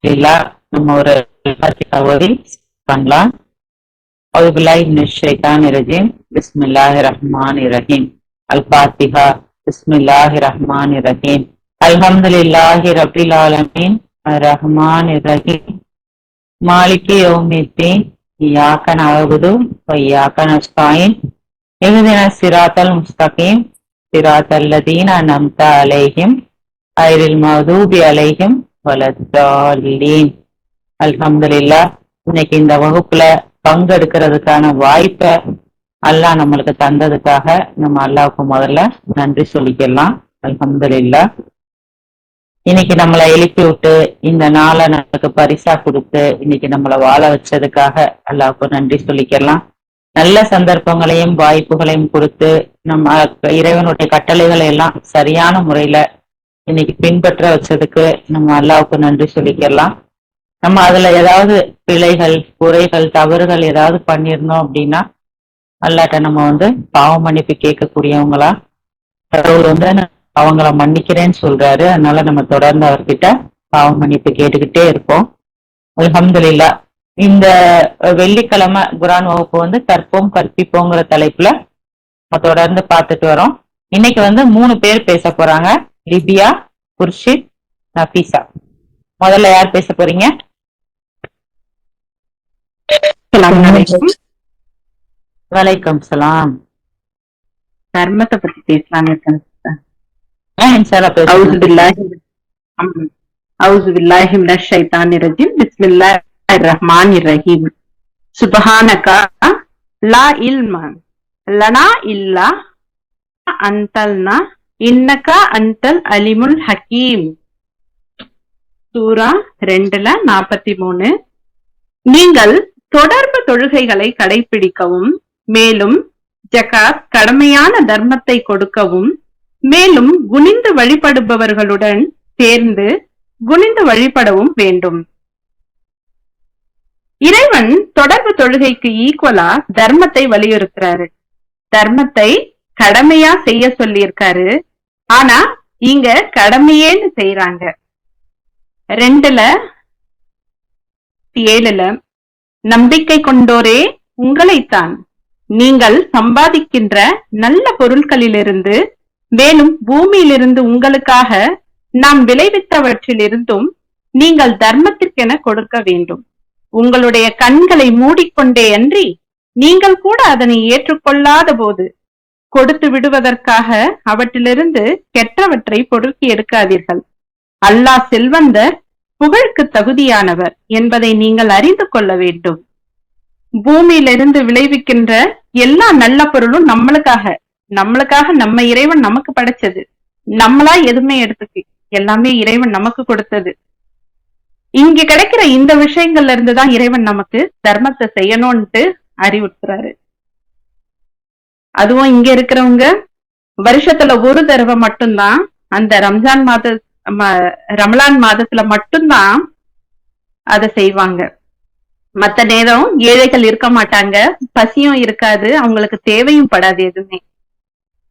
இல்லா நம்ம ஒரு ஓதி பண்ணலாம். أعوذ بالله من الشيطان الرجيم بسم الله الرحمن الرحيم الفاتحة بسم الله الرحمن الرحيم الحمد لله رب العالمين الرحمن الرحيم مالك يوم الدين إياك نعبد وإياك نستعين اهدنا الصراط المستقيم صراط الذين أنعمت عليهم غير المغضوب عليهم ولا الضالين. அல்ஹம்துலில்லாஹ். இன்னைக்கு இந்த வகுப்புல பங்கெடுக்கிறதுக்கான வாய்ப்பை அல்லாஹ் நம்மளுக்கு தந்ததுக்காக நம்ம அல்லாஹ்வுக்கு முதல்ல நன்றி சொல்லிக்கலாம். அல்ஹம்துலில்லாஹ். இன்னைக்கு நம்மளை எழுப்பி விட்டு இந்த நாளை நமக்கு பரிசா கொடுத்து இன்னைக்கு நம்மளை வாழ வச்சதுக்காக அல்லாஹ்வுக்கு நன்றி சொல்லிக்கலாம். நல்ல சந்தர்ப்பங்களையும் வாய்ப்புகளையும் கொடுத்து நம்ம இறைவனுடைய கட்டளைகளை எல்லாம் சரியான முறையில இன்னைக்கு பின்பற்ற வச்சதுக்கு நம்ம அல்லாஹ்வுக்கு நன்றி சொல்லிக்கலாம். நம்ம அதுல ஏதாவது பிழைகள், குறைகள், தவறுகள் ஏதாவது பண்ணிருந்தோம் அப்படின்னா அல்லாட்ட நம்ம பாவ மன்னிப்பு கேட்கக்கூடியவங்களா கடவுள் அவங்கள மன்னிக்கிறேன்னு சொல்றாரு. அதனால நம்ம தொடர்ந்து அவர்கிட்ட பாவ மன்னிப்பு கேட்டுக்கிட்டே இருப்போம். அல்ஹம்துலில்லாஹ். இந்த வெள்ளிக்கிழமை குர்ஆன் வகுப்பு கற்போம் கற்பிப்போங்கிற தலைப்புல நம்ம தொடர்ந்து பார்த்துட்டு வரோம். இன்னைக்கு 3 பேர் பேச போறாங்க. லிபியா, குர்ஷித், நஃபீசா. முதல்ல யார் பேச போறீங்க? வலைக்கம் சலாம். தர்மத்தை பத்தி பேசலாம்னு இருக்கேன். அவுஸு பில்லாஹி மினஷ் ஷைத்தானிர் ரஜீம். பிஸ்மில்லாஹிர் ரஹ்மானிர் ரஹீம். சுப்ஹானக லா இல்ம லனா இல்லா அன்தல்னா இன்னக அன்தல் அலிமுல் ஹக்கீம். சூரா 2:43. நீங்கள் தொடர்பு தொழுகைகளை கடைபிடிக்கவும், மேலும் ஜகாத் கடமையான தர்மத்தை கொடுக்கவும், மேலும் குனிந்து வழிபடுபவர்களுடன் சேர்ந்து குனிந்து வழிபடவும் வேண்டும். இறைவன் தொடர்பு தொழுகைக்கு ஈக்குவலா தர்மத்தை வலியுறுத்துறாரு. தர்மத்தை கடமையா செய்ய சொல்லியிருக்காரு. ஆனா இங்க கடமையேன்னு செய்யறாங்க. 2:7 நம்பிக்கை கொண்டோரே உங்களைத்தான் நீங்கள் சம்பாதிக்கின்ற நல்ல பொருட்களிலிருந்து மேலும் பூமியிலிருந்து உங்களுக்காக நாம் விளைவித்தவற்றிலிருந்தும் நீங்கள் தர்மத்திற்கென கொடுக்க வேண்டும். உங்களுடைய கண்களை மூடிக்கொண்டே அன்றி நீங்கள் கூட அதனை ஏற்றுக்கொள்ளாத போது கொடுத்து விடுவதற்காக அவற்றிலிருந்து கெட்டவற்றை பொறுக்கி எடுக்காதீர்கள். அல்லாஹ் செல்வந்தர், புகழுக்கு தகுதியானவர் என்பதை நீங்கள் அறிந்து கொள்ள வேண்டும். பூமியிலிருந்து விளைவிக்கின்ற எல்லா நல்ல பொருளும் நம்மளுக்காக நம்ம இறைவன் நமக்கு படைச்சது. நம்மளா எதுவுமே எடுத்துக்கு எல்லாமே இறைவன் நமக்கு கொடுத்தது. இங்க கிடைக்கிற இந்த விஷயங்கள்ல இருந்துதான் இறைவன் நமக்கு தர்மத்தை செய்யணும்ட்டு அறிவுறுத்துறாரு. அதுவும் இங்க இருக்கிறவங்க வருஷத்துல ஒரு தடவை மட்டும்தான் அந்த ரமலான் மாதத்துல மட்டும்தான் அதை செய்வாங்க. மத்த நேரம் ஏழைகள் இருக்க மாட்டாங்க, பசியும் இருக்காது, அவங்களுக்கு தேவையும் படாது, எதுவுமே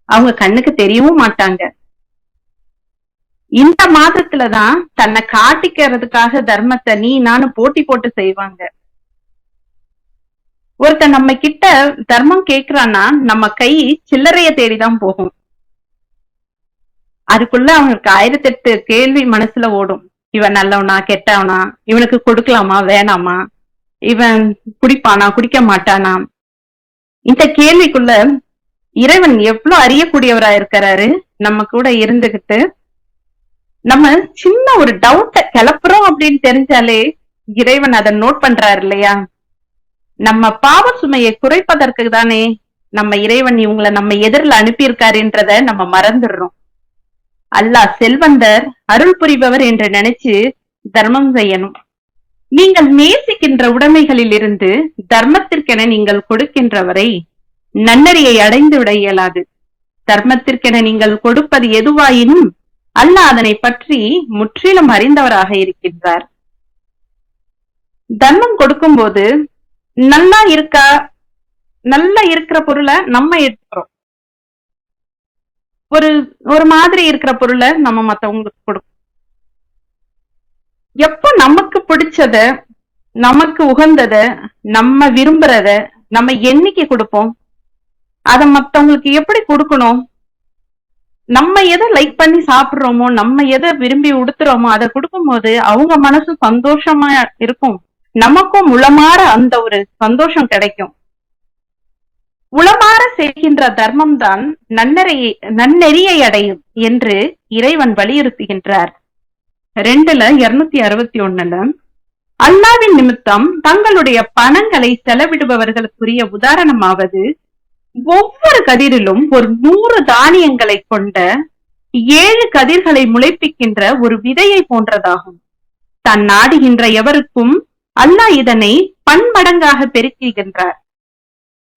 அவங்க கண்ணுக்கு தெரியவும் மாட்டாங்க. இந்த மாதத்துலதான் தன்னை காட்டிக்கிறதுக்காக தர்மத்தை நீ நானும் போட்டி போட்டு செய்வாங்க. ஒருத்தன் நம்ம கிட்ட தர்மம் கேக்குறான்னா நம்ம கை சில்லறைய தேடிதான் போகும். அதுக்குள்ள அவனுக்கு 1008 கேள்வி மனசுல ஓடும். இவன் நல்லவனா கெட்டவனா, இவனுக்கு கொடுக்கலாமா வேணாமா, இவன் குடிப்பானா குடிக்க மாட்டானா. இந்த கேள்விக்குள்ள இறைவன் எவ்வளவு அறியக்கூடியவரா இருக்கிறாரு. நம்ம கூட இருந்துகிட்டு நம்ம சின்ன ஒரு டவுட்ட கிளப்புறோம் அப்படின்னு தெரிஞ்சாலே இறைவன் அதை நோட் பண்றாரு இல்லையா. நம்ம பாவ சுமையை குறைப்பதற்கு தானே நம்ம இறைவன் இவங்களை நம்ம எதிரில் அனுப்பியிருக்காருன்றத நம்ம மறந்துடுறோம். அல்லாஹ் செல்வந்தர், அருள் புரிபவர் என்று நினைச்சு தர்மம் செய்யணும். நீங்கள் நேசிக்கின்ற உடைமைகளில் இருந்து தர்மத்திற்கென நீங்கள் கொடுக்கின்றவரை நன்னறியை அடைந்து விட இயலாது. தர்மத்திற்கென நீங்கள் கொடுப்பது எதுவாயினும் அல்லாஹ் அதனை பற்றி முற்றிலும் அறிந்தவராக இருக்கின்றார். தர்மம் கொடுக்கும் போது நல்லா இருக்கிற பொருளை நம்ம எடுத்துக்கிறோம். ஒரு மாதிரி இருக்கிற பொருளை நம்ம மத்தவங்களுக்கு கொடுக்கும். எப்போ நமக்கு பிடிச்சத, நமக்கு உகந்தத, நம்ம விரும்புறத நம்ம என்னைக்கு கொடுப்போம்? அத மத்தவங்களுக்கு எப்படி கொடுக்கணும்? நம்ம எதை லைக் பண்ணி சாப்பிடுறோமோ, நம்ம எதை விரும்பி உடுத்துறோமோ அதை கொடுக்கும் போது அவங்க மனசு சந்தோஷமா இருக்கும், நமக்கும் உளமாற அந்த ஒரு சந்தோஷம் கிடைக்கும். உளமாற செய்கின்ற தர்மம் தான் நன்னெறியை அடையும் என்று இறைவன் வலியுறுத்துகின்றார். 2:261 அல்லாவின் நிமித்தம் தங்களுடைய பணங்களை செலவிடுபவர்களுக்குரிய உதாரணமாவது, ஒவ்வொரு கதிரிலும் ஒரு 100 தானியங்களை கொண்ட 7 கதிர்களை முளைப்பிக்கின்ற ஒரு விதையை போன்றதாகும். தான் நாடுகின்ற எவருக்கும் அல்லாஹ் இதனை பன்மடங்காக பெருக்குகின்றார்.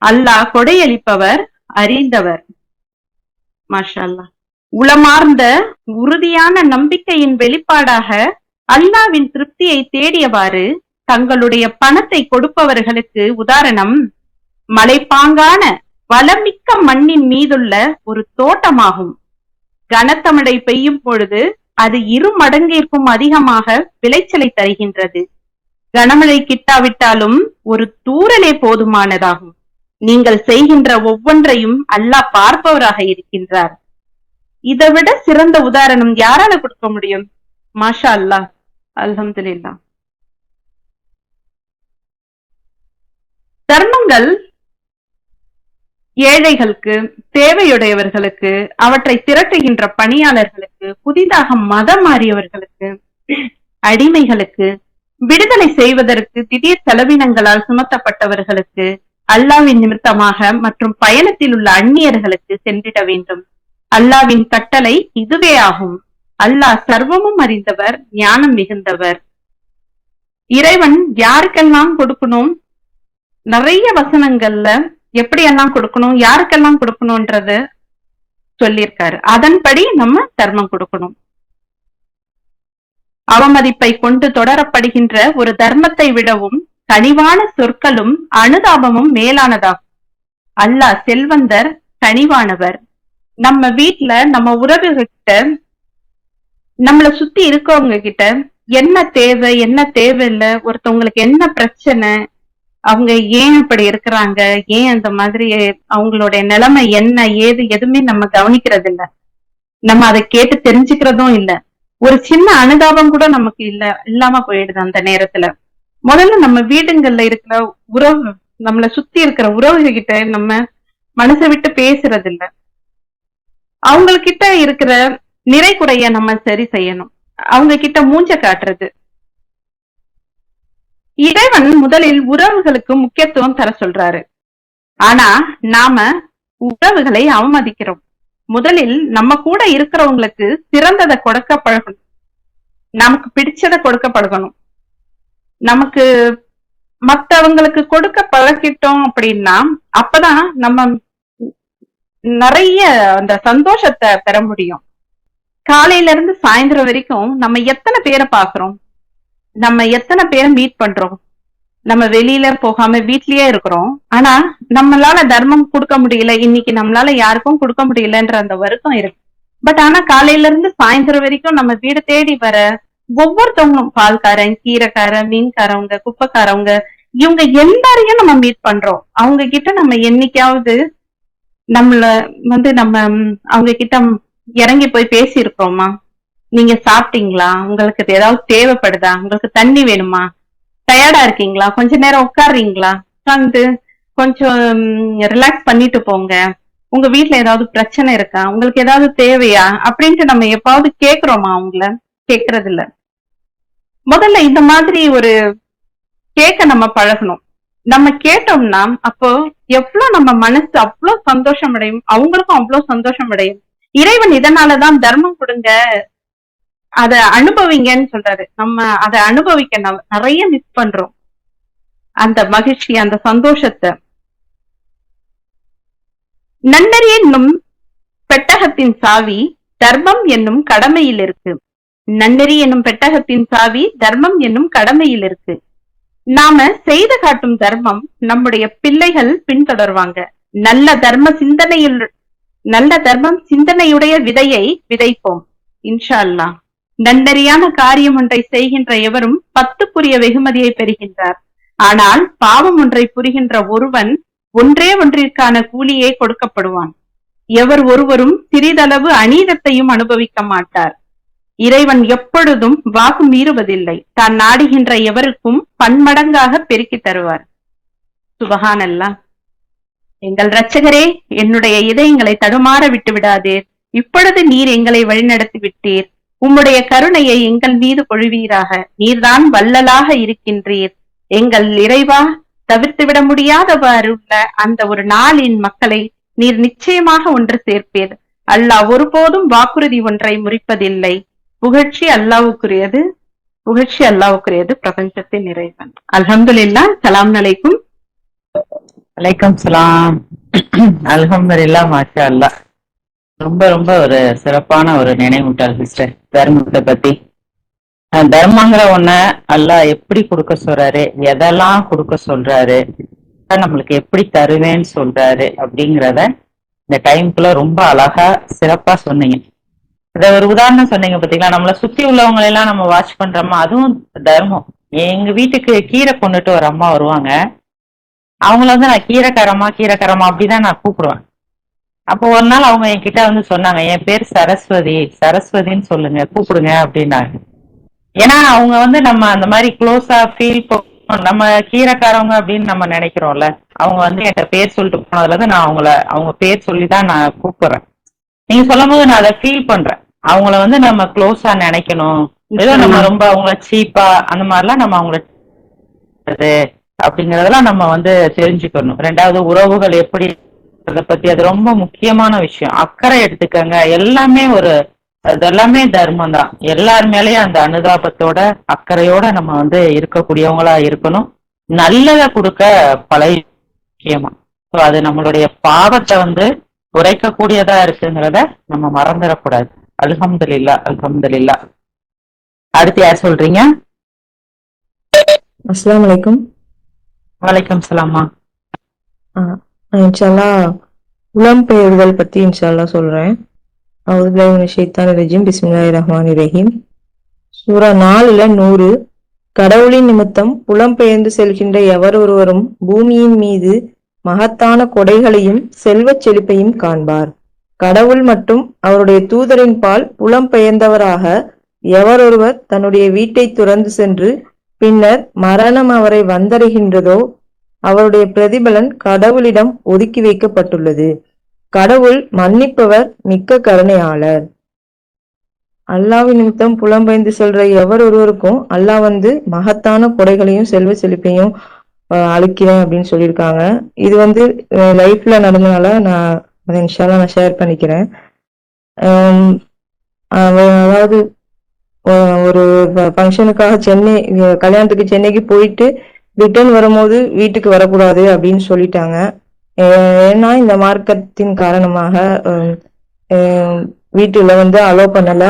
அல்லாஹ் கொடையளிப்பவர், அறிந்தவர். மாஷா அல்லாஹ். உளமார்ந்த உறுதியான நம்பிக்கையின் வெளிப்பாடாக அல்லாவின் திருப்தியை தேடியவாறு தங்களுடைய பணத்தை கொடுப்பவர்களுக்கு உதாரணம் மலைப்பாங்கான வளமிக்க மண்ணின் மீதுள்ள ஒரு தோட்டமாகும். கனத்த மழை பெய்யும் பொழுது அது 2 மடங்கிற்கும் அதிகமாக விளைச்சலை தருகின்றது. கனமழை கிட்டாவிட்டாலும் ஒரு தூறலே போதுமானதாகும். நீங்கள் செய்கின்ற ஒவ்வொன்றையும் அல்லாஹ் பார்ப்பவராக இருக்கின்றார். இதை விட சிறந்த உதாரணம் யாரால கொடுக்க முடியும்? மாஷா அல்லாஹ், அல்ஹம்துலில்லாஹ். தர்மங்கள் ஏழைகளுக்கு, தேவையுடையவர்களுக்கு, அவற்றை திரட்டுகின்ற பணியாளர்களுக்கு, புதிதாக மதம் மாறியவர்களுக்கு, அடிமைகளுக்கு, விடுதலை செய்வதற்கு திடீர் செலவினங்களால் சுமத்தப்பட்டவர்களுக்கு, அல்லாவின் நிமித்தமாக மற்றும் பயணத்தில் உள்ள அந்நியர்களுக்கு சென்றிட வேண்டும். அல்லாவின் கட்டளை இதுவே ஆகும். அல்லாஹ் சர்வமும் அறிந்தவர், ஞானம் மிகுந்தவர். இறைவன் யாருக்கெல்லாம் கொடுக்கணும், நிறைய வசனங்கள்ல எப்படியெல்லாம் கொடுக்கணும், யாருக்கெல்லாம் கொடுக்கணும்ன்றது சொல்லியிருக்காரு. அதன்படி நம்ம தர்மம் கொடுக்கணும். அவமதிப்பை கொண்டு தொடரப்படுகின்ற ஒரு தர்மத்தை விடவும் கனிவான சொற்களும் அனுதாபமும் மேலானதாகும். அல்லாஹ் செல்வந்தர், கனிவானவர். நம்ம வீட்டுல நம்ம உறவுகிட்ட, நம்மளை சுத்தி இருக்கவங்க கிட்ட என்ன தேவை, என்ன தேவையில்லை, ஒருத்தவங்களுக்கு என்ன பிரச்சனை, அவங்க ஏன் இப்படி இருக்கிறாங்க, ஏன் அந்த மாதிரி, அவங்களுடைய நிலைமை என்ன ஏது, எதுவுமே நம்ம கவனிக்கிறது இல்ல. நம்ம அதை கேட்டு தெரிஞ்சுக்கிறதும் இல்ல. ஒரு சின்ன அனுதாபம் கூட நமக்கு இல்லாம போயிடுது அந்த நேரத்துல. முதல்ல நம்ம வீடுங்கள்ல இருக்கிற உறவு, நம்மளை சுத்தி இருக்கிற உறவுகிட்ட நம்ம மனசை விட்டு பேசுறது இல்ல. அவங்ககிட்ட இருக்கிற நிறை குறைய நம்ம சரி செய்யணும், அவங்க கிட்ட மூஞ்ச காட்டுறது. இறைவன் முதலில் உறவுகளுக்கு முக்கியத்துவம் தர சொல்றாரு. ஆனா நாம உறவுகளை அவமதிக்கிறோம். முதலில் நம்ம கூட இருக்கிறவங்களுக்கு சிறந்ததை கொடுக்க பழகணும், நமக்கு பிடிச்சதை கொடுக்க பழகணும். நமக்கு மத்தவங்களுக்கு கொடுக்க பழகிட்டோம் அப்படின்னா அப்பதான் நம்ம நிறைய அந்த சந்தோஷத்தை பெற முடியும். காலையில இருந்து சாயந்தரம் வரைக்கும் நம்ம எத்தனை பேரை பாக்குறோம், நம்ம எத்தனை பேரை மீட் பண்றோம். நம்ம வெளியில போகாம வீட்லயே இருக்கிறோம். ஆனா நம்மளால தர்மம் கொடுக்க முடியல, இன்னைக்கு நம்மளால யாருக்கும் கொடுக்க முடியலன்ற அந்த வருத்தம் இருக்கு. பட் ஆனா காலையில இருந்து சாயந்தரம் வரைக்கும் நம்ம வீடு தேடி வர ஒவ்வொருத்தவங்களும், பால்காரன், கீரைக்காரன், மீன்காரவங்க, குப்பைக்காரவங்க, இவங்க எல்லாரையும் நம்ம மீட் பண்றோம். அவங்க கிட்ட நம்ம என்னைக்காவது நம்மள நம்ம அவங்க கிட்ட இறங்கி போய் பேசி இருக்கிறோமா? நீங்க சாப்பிட்டீங்களா, உங்களுக்கு ஏதாவது தேவைப்படுதா, உங்களுக்கு தண்ணி வேணுமா, டயர்டா இருக்கீங்களா, கொஞ்ச நேரம் உட்காடுறீங்களா, உட்காந்து கொஞ்சம் ரிலாக்ஸ் பண்ணிட்டு போங்க, உங்க வீட்டுல ஏதாவது பிரச்சனை இருக்கா, உங்களுக்கு ஏதாவது தேவையா அப்படின்ட்டு நம்ம எப்பாவது கேக்குறோமா? அவங்கள கேக்குறது இல்ல. முதல்ல இந்த மாதிரி ஒரு கேட்க நம்ம பழகணும். நம்ம கேட்டோம்னா அப்போ எவ்வளவு நம்ம மனசு அவ்வளவு சந்தோஷம் அடையும், அவங்களுக்கும் அவ்வளவு சந்தோஷம் அடையும். இறைவன் இதனாலதான் தர்மம் கொடுங்க, அத அனுபவிங்கன்னு சொல்றாரு. நம்ம அதை அனுபவிக்க நிறைய மிஸ் பண்றோம், அந்த மகிழ்ச்சி, அந்த சந்தோஷத்தை. நன்னறி என்னும் பெட்டகத்தின் சாவி தர்மம் என்னும் கடமையில் இருக்கு. நன்னறி என்னும் பெட்டகத்தின் சாவி தர்மம் என்னும் கடமையில் இருக்கு. நாம செய்து காட்டும் தர்மம் நம்முடைய பிள்ளைகள் பின்தொடர்வாங்க. நல்ல தர்மம் சிந்தனையுடைய விதையை விதைப்போம். இன்ஷா அல்லாஹ். நண்டறியான காரியம் ஒன்றை செய்கின்ற எவரும் 10 வெகுமதியை பெறுகின்றார். ஆனால் பாவம் ஒன்றை புரிகின்ற ஒருவன் ஒன்றே ஒன்றிற்கான கூலியே கொடுக்கப்படுவான். எவர் ஒருவரும் சிறிதளவு அநீதத்தையும் அனுபவிக்க மாட்டார். இறைவன் எப்பொழுதும் வாக்கு மீறுவதில்லை. தான் நாடுகின்ற எவருக்கும் பன்மடங்காக பெருக்கி தருவார். சுபஹானல்லாஹ். எங்கள் இரட்சகரே, என்னுடைய இதயங்களை தடுமாற விட்டு விடாதீர். இப்பொழுது நீர் எங்களை வழிநடத்தி விட்டீர். உம்முடைய கருணையை எங்கள் மீது பொழிவீராக. நீர்தான் வல்லலாக இருக்கின்றீர். எங்கள் இறைவா, தவிர்த்துவிட முடியாதவாறு உள்ள அந்த ஒரு நாளின் மக்களை நீர் நிச்சயமாக ஒன்று சேர்ப்பீர். அல்லாஹ் ஒருபோதும் வாக்குறுதி ஒன்றை முறிப்பதில்லை. புகழ்ச்சி அல்லாஹ்வுக்குரியது, புகழ்ச்சி அல்லாஹ்வுக்குரியது, பிரபஞ்சத்தின் இறைவன். அல்ஹம்துலில்லாஹ். சலாம் அலைக்கும். வலைக்கம் சலாம். அல்ஹம்துலில்லாஹ், மாஷா அல்லாஹ். ரொம்ப ரொம்ப ஒரு சிறப்பான ஒரு நினைவூட்டல் சிஸ்டர், தர்மத்தை பத்தி. தர்மங்கிற ஒண்ண அல்லாஹ் எப்படி கொடுக்க சொல்றாரு, எதெல்லாம் கொடுக்க சொல்றாரு, நம்மளுக்கு எப்படி தருவேன்னு சொல்றாரு அப்படிங்கிறத இந்த டைம்குள்ள ரொம்ப அழகா சிறப்பா சொன்னீங்க. இத ஒரு உதாரணம் சொன்னீங்க பாத்தீங்களா, நம்மளை சுத்தி உள்ளவங்களை எல்லாம் நம்ம வாட்ச் பண்றோமா, அதுவும் தர்மம். எங்க வீட்டுக்கு கீரை கொண்டுட்டு ஒரு அம்மா வருவாங்க. அவங்கள வந்து நான் கீரைக்காரமா கீரைக்காரமா அப்படிதான் நான் கூப்பிடுவேன். அப்போ ஒரு நாள் அவங்க என்கிட்ட வந்து சொன்னாங்க, என் பேர் சரஸ்வதி, சரஸ்வதின்னு சொல்லுங்க, கூப்பிடுங்க அப்படின்னாங்க. ஏன்னா அவங்க வந்து நம்ம அந்த மாதிரி க்ளோஸா ஃபீல் நம்ம கீரைக்காரவங்க அப்படின்னு நம்ம நினைக்கிறோம்ல, அவங்க வந்து என்கிட்ட பேர் சொல்லிட்டு போனதுல இருந்து நான் அவங்க பேர் சொல்லிதான் நான் கூப்பிடுறேன். நீங்க சொல்லும் போது நான் அதை ஃபீல் பண்றேன். அவங்கள வந்து நம்ம க்ளோஸா நினைக்கணும், ஏதோ நம்ம ரொம்ப அவங்கள சீப்பா அந்த மாதிரிலாம் நம்ம அவங்கள அப்படிங்கறதெல்லாம் நம்ம வந்து தெரிஞ்சுக்கணும். ரெண்டாவது, உறவுகள் எப்படி அதை பத்தி, அது ரொம்ப முக்கியமான விஷயம். அக்கறை எடுத்துக்கங்க. எல்லாமே அதெல்லாமே தர்மம் தான். எல்லார் மேலயும் அந்த அனுதாபத்தோட அக்கறையோட நம்ம வந்து இருக்கக்கூடியவங்களா இருக்கணும். நல்லதை கொடுக்க பழைய முக்கியமா. அது நம்மளுடைய பாவத்தை வந்து குறைக்கக்கூடியதா இருக்குங்கிறத நம்ம மறந்துடக்கூடாது. அல்ஹம்துலில்லாஹ், அல்ஹம்துலில்லாஹ். அடுத்து யார் சொல்றீங்க? அஸ்ஸலாமு அலைக்கும். வலைக்கம் சலாமா. இன்ஷா அல்லாஹ் புலம்பெயர்தல் பத்தி இன்ஷா அல்லாஹ் சொல்றேன். அவுதுபில்லாஹி மினஷ் ஷைத்தானிர் ரஜீம். பிஸ்மில்லாஹிர் ரஹ்மானிர் ரஹீம். சூரா 4:100. கடவுளின் நிமித்தம் புலம்பெயர்ந்து செல்கின்ற எவர் ஒருவரும் பூமியின் மீது மகத்தான கொடைகளையும் செல்வச் செழிப்பையும் காண்பார். கடவுள் மற்றும் அவருடைய தூதரின் பால் புலம்பெயர்ந்தவராக எவரொருவர் தன்னுடைய வீட்டை துறந்து சென்று பின்னர் மரணம் அவரை வந்தடைகின்றதோ அவருடைய பிரதிபலன் கடவுளிடம் ஒதுக்கி வைக்கப்பட்டுள்ளது. கடவுள் மன்னிப்பவர், மிக்க கருணையாளர். அல்லாஹ்வின் நிமித்தம் புலம்பெயர்ந்து செல்ற எவர் ஒருவருக்கும் அல்லாஹ் வந்து மகத்தான கொடைகளையும் செல்வ செழிப்பையும் அளிக்கிறேன் அப்படின்னு சொல்லியிருக்காங்க. இது வந்து லைஃப்ல நடந்தனால நான் அதை இன்ஷா அல்லாஹ் நான் ஷேர் பண்ணிக்கிறேன். அதாவது ஒரு ஃபங்க்ஷனுக்காக கல்யாணத்துக்கு சென்னைக்கு போயிட்டு ரிட்டர்ன் வரும்போது வீட்டுக்கு வரக்கூடாது அப்படின்னு சொல்லிட்டாங்க. ஏன்னா இந்த மார்க்கத்தின் காரணமாக வீட்டுல வந்து அலோவ் பண்ணல,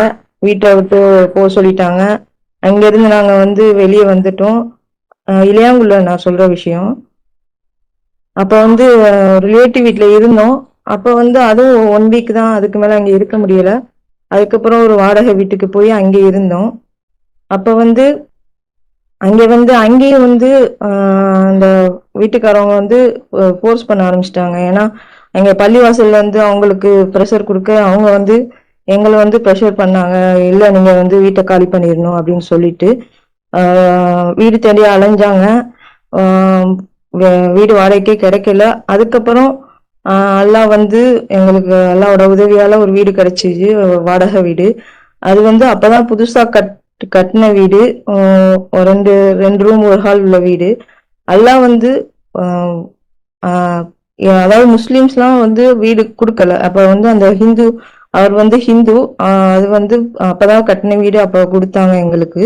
வீட்டை விட்டு போக சொல்லிட்டாங்க. அங்கிருந்து நாங்க வந்து வெளியே வந்துட்டோம். இளையாங்குள்ள நான் சொல்ற விஷயம். அப்ப வந்து ரிலேட்டிவ் வீட்டுல இருந்தோம். அப்ப வந்து அதுவும் 1 வீக் தான், அதுக்கு மேல அங்க இருக்க முடியல. அதுக்கப்புறம் ஒரு வாடகை வீட்டுக்கு போய் அங்கே இருந்தோம். அப்ப வந்து அங்கேயும் வந்து அந்த வீட்டுக்காரவங்க வந்து ஃபோர்ஸ் பண்ண ஆரம்பிச்சிட்டாங்க. ஏன்னா அங்க பள்ளிவாசல்ல வந்து அவங்களுக்கு ப்ரெஷர் கொடுக்க அவங்க வந்து எங்களை வந்து ப்ரெஷர் பண்ணாங்க. இல்லை, நீங்க வந்து வீட்டை காலி பண்ணிடணும் அப்படின்னு சொல்லிட்டு வீடு தேடி அலைஞ்சாங்க. வீடு வாடகைக்கே கிடைக்கல. அதுக்கப்புறம் அல்லாஹ் வந்து எங்களுக்கு அல்லாஹ்வோட உதவியால ஒரு வீடு கிடைச்சிச்சு, வாடகை வீடு. அது வந்து அப்பதான் புதுசா கட்டின வீடு. ரெண்டு ரூம் ஒரு ஹால் உள்ள வீடு. அல்லாஹ் வந்து அதாவது முஸ்லிம்ஸ்லாம் வந்து வீடு கொடுக்கல. அப்ப வந்து அந்த அவர் வந்து ஹிந்து. அது வந்து அப்பதான் கட்டின வீடு, அப்ப கொடுத்தாங்க எங்களுக்கு.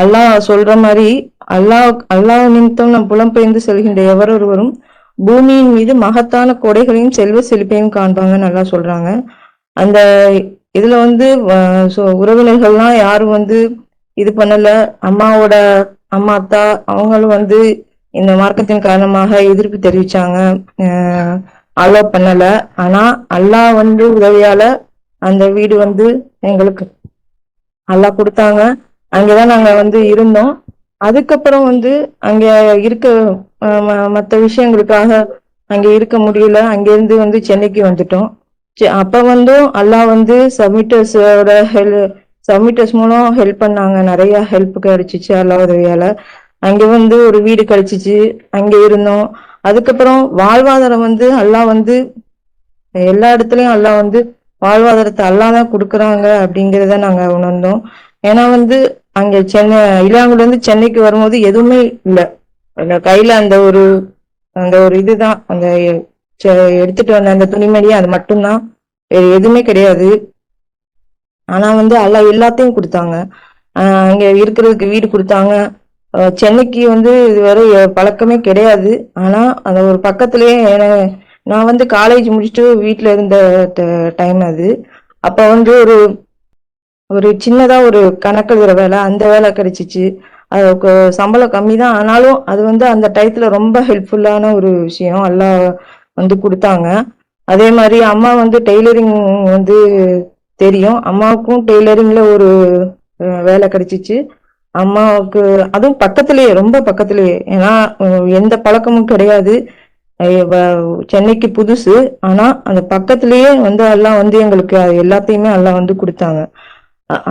அல்லாஹ் சொல்ற மாதிரி அல்லாஹ் நிமித்தம் நம் புலம்பெயர்ந்து செல்கின்ற எவர் ஒருவரும் பூமியின் மீது மகத்தான கொடைகளையும் செல்வ செழிப்பையும் காண்பாங்கன்னு நல்லா சொல்றாங்க. அந்த இதுல வந்து உறவினர்கள்லாம் யாரும் வந்து இது பண்ணல. அம்மாவோட அம்மா அத்தா அவங்களும் வந்து இந்த மார்க்கத்தின் காரணமாக எதிர்ப்பு தெரிவிச்சாங்க, அலோவ் பண்ணல. ஆனா அல்லாஹ் வந்து உதவியால அந்த வீடு வந்து எங்களுக்கு அல்லாஹ் கொடுத்தாங்க. அங்கதான் நாங்க இருந்தோம். அதுக்கப்புறம் அங்க இருக்க மற்ற விஷயங்களுக்காக அங்க இருக்க முடியல. அங்கிருந்து சென்னைக்கு வந்துட்டோம். அப்ப அல்லாஹ் சப்மிட்டர்ஸோட சப்மிட்டர்ஸ் மூலம் ஹெல்ப் பண்ணாங்க. நிறைய ஹெல்ப் கிடைச்சிச்சு அல்லாஹ் உதவியால. அங்க ஒரு வீடு கிடைச்சிச்சு, அங்க இருந்தோம். அதுக்கப்புறம் வாழ்வாதாரம் அல்லாஹ் எல்லா இடத்துலயும் அல்லாஹ் வாழ்வாதாரத்தை அல்லாஹ் தான் கொடுக்குறாங்க அப்படிங்கிறத நாங்க உணர்ந்தோம். ஏன்னா அங்க இளையாங்குடில சென்னைக்கு வரும்போது எதுவுமே இல்லை. எங்க கையில அந்த ஒரு இதுதான், எடுத்துட்டு வந்த அந்த துணிமணி, அது மட்டும்தான், வேற எதுவுமே கிடையாது. ஆனா அல்லாஹ் எல்லாத்தையும் கொடுத்தாங்க. அங்க இருக்கிறதுக்கு வீடு கொடுத்தாங்க. சென்னைக்கு இதுவரை பழக்கமே கிடையாது. ஆனா அந்த ஒரு பக்கத்திலேயே நான் காலேஜ் முடிச்சுட்டு வீட்டுல இருந்த டைம் அது. அப்ப ஒரு ஒரு சின்னதா ஒரு கணக்கெழுதுற வேலை, அந்த வேலை கிடைச்சிச்சு. அதுக்கு சம்பளம் கம்மி தான், ஆனாலும் அது அந்த டயத்துல ரொம்ப ஹெல்ப்ஃபுல்லான ஒரு விஷயம் எல்லாம் கொடுத்தாங்க. அதே மாதிரி அம்மா டெய்லரிங் தெரியும். அம்மாவுக்கும் டெய்லரிங்ல ஒரு வேலை கிடைச்சிச்சு. அம்மாவுக்கு அதுவும் பக்கத்திலேயே, ரொம்ப பக்கத்திலேயே. ஏன்னா எந்த பழக்கமும் கிடையாது. சென்னைக்கு புதுசு. ஆனா அந்த பக்கத்திலேயே எல்லாம் எங்களுக்கு எல்லாத்தையுமே எல்லாம் கொடுத்தாங்க.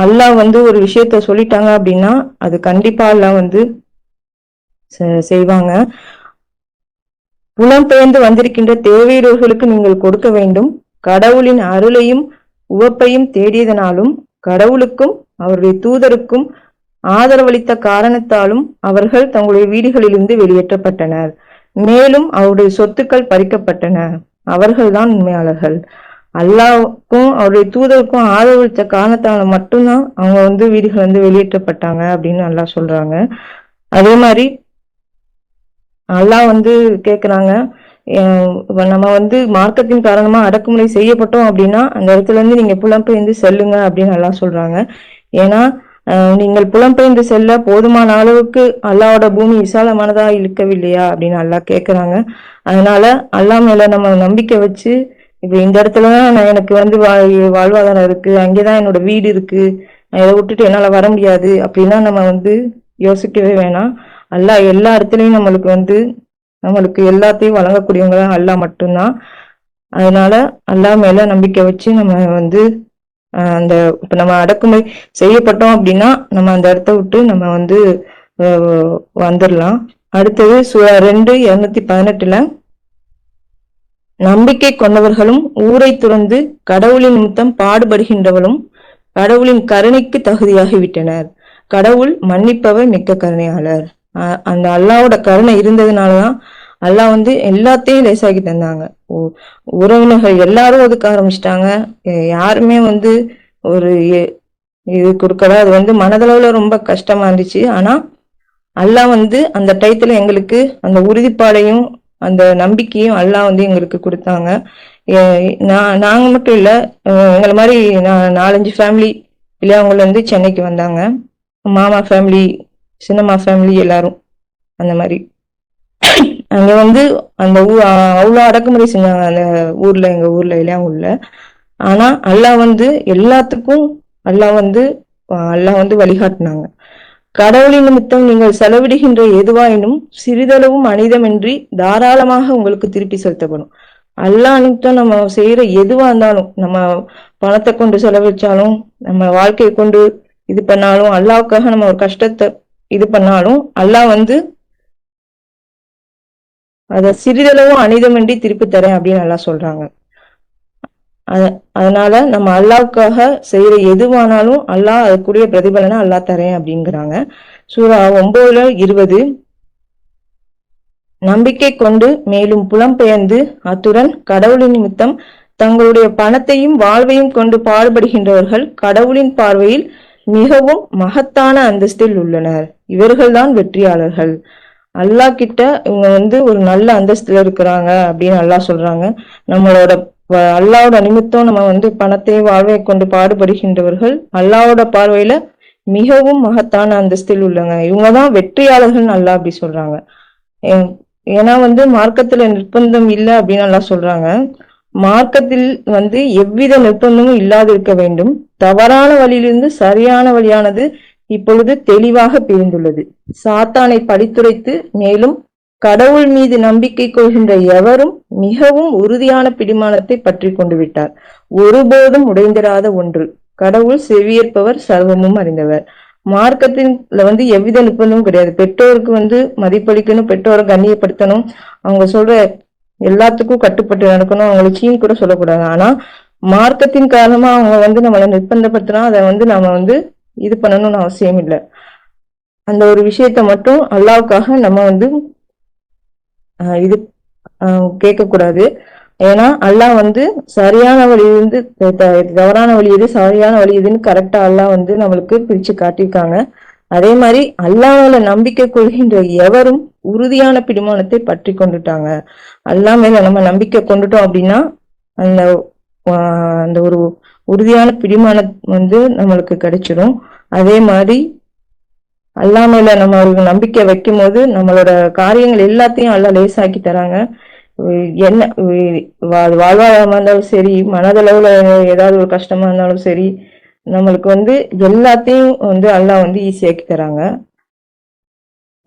அல்லாஹ் ஒரு விஷயத்த சொல்லிட்டாங்க அப்படின்னா அது கண்டிப்பா எல்லாம் செய்வாங்க. புலம்பெயர்ந்து வந்திருக்கின்ற தேவையுள்ளவர்களுக்கு நீங்கள் கொடுக்க வேண்டும். கடவுளின் அருளையும் உவப்பையும் தேடியதனாலும் கடவுளுக்கும் அவருடைய தூதருக்கும் ஆதரவளித்த காரணத்தாலும் அவர்கள் தங்களுடைய வீடுகளிலிருந்து வெளியேற்றப்பட்டனர். மேலும் அவருடைய சொத்துக்கள் பறிக்கப்பட்டன. அவர்கள்தான் உண்மையாளர்கள். அல்லாவுக்கும் அவருடைய தூதருக்கும் ஆதரவளித்த காரணத்தால மட்டும்தான் அவங்க வீடுகள் வெளியேற்றப்பட்டாங்க அப்படின்னு அல்லாஹ் சொல்றாங்க. அதே மாதிரி அல்லாஹ் கேக்குறாங்க, நம்ம மார்க்கத்தின் காரணமா அடக்குமுறை செய்யப்பட்டோம் அப்படின்னா அந்த இடத்துல நீங்க புலம்பெயர்ந்து செல்லுங்க அப்படின்னு அல்லாஹ் சொல்றாங்க. ஏன்னா நீங்கள் புலம்பெயர்ந்து செல்ல போதுமான அளவுக்கு அல்லாவோட பூமி விசாலமானதா இருக்கவில்லையா அப்படின்னு அல்லாஹ் கேக்குறாங்க. அதனால அல்லாஹ் மேல நம்ம நம்பிக்கை வச்சு, இப்ப இந்த இடத்துலதான் எனக்கு வாழ்வாதாரம் இருக்கு, அங்கேதான் என்னோட வீடு இருக்கு, இதை விட்டுட்டு என்னால வர முடியாது அப்படின்னா நம்ம யோசிக்கவே வேணாம். அல்லாஹ் எல்லா இடத்துலயும் நம்மளுக்கு எல்லாத்தையும் வழங்கக்கூடியவங்க தான் அல்லாஹ் மட்டும்தான். அதனால அல்லாஹ் மேல நம்பிக்கை வச்சு நம்ம அந்த இப்ப நம்ம அடக்குமுறை செய்யப்பட்டோம் அப்படின்னா நம்ம அந்த இடத்த விட்டு நம்ம வந்துடலாம். அடுத்தது 2:218 நம்பிக்கை கொண்டவர்களும் ஊரை துறந்து கடவுளின் நிமித்தம் பாடுபடுகின்றவளும் கடவுளின் கருணைக்கு தகுதியாகிவிட்டனர். கடவுள் மன்னிப்பவர் மிக்க கருணையாளர். அந்த அல்லாவோட கருணை இருந்ததுனாலதான் அல்லாஹ் எல்லாத்தையும் லேசாக்கி தந்தாங்க. உறவினர்கள் எல்லாரும் ஒதுக்க ஆரம்பிச்சிட்டாங்க. யாருமே ஒரு இது கொடுக்கல. அது மனதளவுல ரொம்ப கஷ்டமா இருந்துச்சு. ஆனா அல்லாஹ் அந்த டயத்துல எங்களுக்கு அந்த உறுதிப்பாடையும் அந்த நம்பிக்கையும் அல்லாஹ் எங்களுக்கு கொடுத்தாங்க. நாங்க மட்டும் இல்ல, எங்களை மாதிரி 4-5 ஃபேமிலி இளையவங்கள சென்னைக்கு வந்தாங்க. மாமா ஃபேமிலி, சின்னம்மா ஃபேமிலி, எல்லாரும் அந்த மாதிரி அங்க அந்த அவ்வளவு அடக்குமுறை செஞ்சாங்க அந்த ஊர்ல, எங்க ஊர்ல இளையாங்கூர்ல. ஆனா அல்லாஹ் எல்லாத்துக்கும் அல்லாஹ் வழிகாட்டினாங்க. கடவுளின் நிமித்தம் நீங்கள் செலவிடுகின்ற எதுவாயினும் சிறிதளவும் அனிதமின்றி தாராளமாக உங்களுக்கு திருப்பி செலுத்தப்படும். அல்லாஹ் நிமித்தம் நம்ம செய்யற எதுவா இருந்தாலும், நம்ம பணத்தை கொண்டு செலவழிச்சாலும், நம்ம வாழ்க்கையை கொண்டு இது பண்ணாலும், அல்லாவுக்காக நம்ம ஒரு கஷ்டத்தை இது பண்ணாலும் அல்லாஹ் அத சிறிதளவும் அனிதமின்றி திருப்பி தரேன் அப்படின்னு அல்லாஹ் சொல்றாங்க. அதனால நம்ம அல்லாவுக்காக செய்யற எதுவானாலும் அல்லாஹ் அதுக்குரிய பிரதிபலனை அல்லாஹ் தரேன் அப்படிங்கிறாங்க. சூரா 9:20 நம்பிக்கை கொண்டு மேலும் புலம்பெயர்ந்து அத்துடன் கடவுளின் நிமித்தம் தங்களுடைய பணத்தையும் வாழ்வையும் கொண்டு பாடுபடுகின்றவர்கள் கடவுளின் பார்வையில் மிகவும் மகத்தான அந்தஸ்தில் உள்ளனர். இவர்கள்தான் வெற்றியாளர்கள். அல்லாஹ் கிட்ட இவங்க ஒரு நல்ல அந்தஸ்துல இருக்கிறாங்க அப்படின்னு அல்லாஹ் சொல்றாங்க. நம்மளோட அல்லாவோட நிமித்தம் நம்ம பணத்தை வாழ்வை கொண்டு பாடுபடுகின்றவர்கள் அல்லாவோட பார்வையில மிகவும் மகத்தான அந்தஸ்தில் உள்ளங்க, இவங்கதான் வெற்றியாளர்கள் அல்லாஹ் அப்படி சொல்றாங்க. ஏன்னா மார்க்கத்துல நிர்பந்தம் இல்லை அப்படின்னு அல்லாஹ் சொல்றாங்க. மார்க்கத்தில் எவ்வித நிர்பந்தமும் இல்லாதிருக்க வேண்டும். தவறான வழியிலிருந்து சரியான வழியானது இப்பொழுது தெளிவாக பிரிந்துள்ளது. சாத்தானை படித்துரைத்து மேலும் கடவுள் மீது நம்பிக்கை கொள்கின்ற எவரும் மிகவும் உறுதியான பிடிமானத்தை பற்றி கொண்டு விட்டார். ஒருபோதும் உடைந்திராத ஒன்று. கடவுள் செவியேற்பவர், சர்வமும் அறிந்தவர். மார்க்கத்தின் எவ்வித நிர்பந்தமும் கிடையாது. பெற்றோருக்கு மதிப்பளிக்கணும், பெற்றோரை கண்ணியப்படுத்தணும், அவங்க சொல்ற எல்லாத்துக்கும் கட்டுப்பட்டு நடக்கணும், அவங்களை சீன் கூட சொல்லக்கூடாது. ஆனா மார்க்கத்தின் காரணமா அவங்க நம்மளை நிர்பந்தப்படுத்தினா அதை நம்ம இது பண்ணணும்னு அவசியம் இல்லை. அந்த ஒரு விஷயத்த மட்டும் அல்லாவுக்காக நம்ம இது கேட்க கூடாது. ஏன்னா அல்லாஹ் சரியான வழி தவறான வழி எது, சரியான வழி எதுன்னு கரெக்டா அல்லாஹ் நம்மளுக்கு பிரிச்சு காட்டியிருக்காங்க. அதே மாதிரி அல்லாஹ்ல நம்பிக்கை கொள்கின்ற எவரும் உறுதியான பிடிமானத்தை பற்றி கொண்டுட்டாங்க. அல்லாஹ் மேல நம்ம நம்பிக்கை கொண்டுட்டோம் அப்படின்னா அந்த அந்த ஒரு உறுதியான பிடிமானம் நம்மளுக்கு கிடைச்சிடும். அதே மாதிரி அல்லாஹ் மேல நம்ம நம்பிக்கை வைக்கும் போது நம்மளோட காரியங்கள் எல்லாத்தையும் அல்லாஹ் லேசாக்கி தராங்க. என்ன வாழ்வாதாரமா இருந்தாலும் சரி, மனதளவுல ஏதாவது ஒரு கஷ்டமா இருந்தாலும் சரி, நம்மளுக்கு எல்லாத்தையும் அல்லாஹ் ஈஸியாக்கி தராங்க.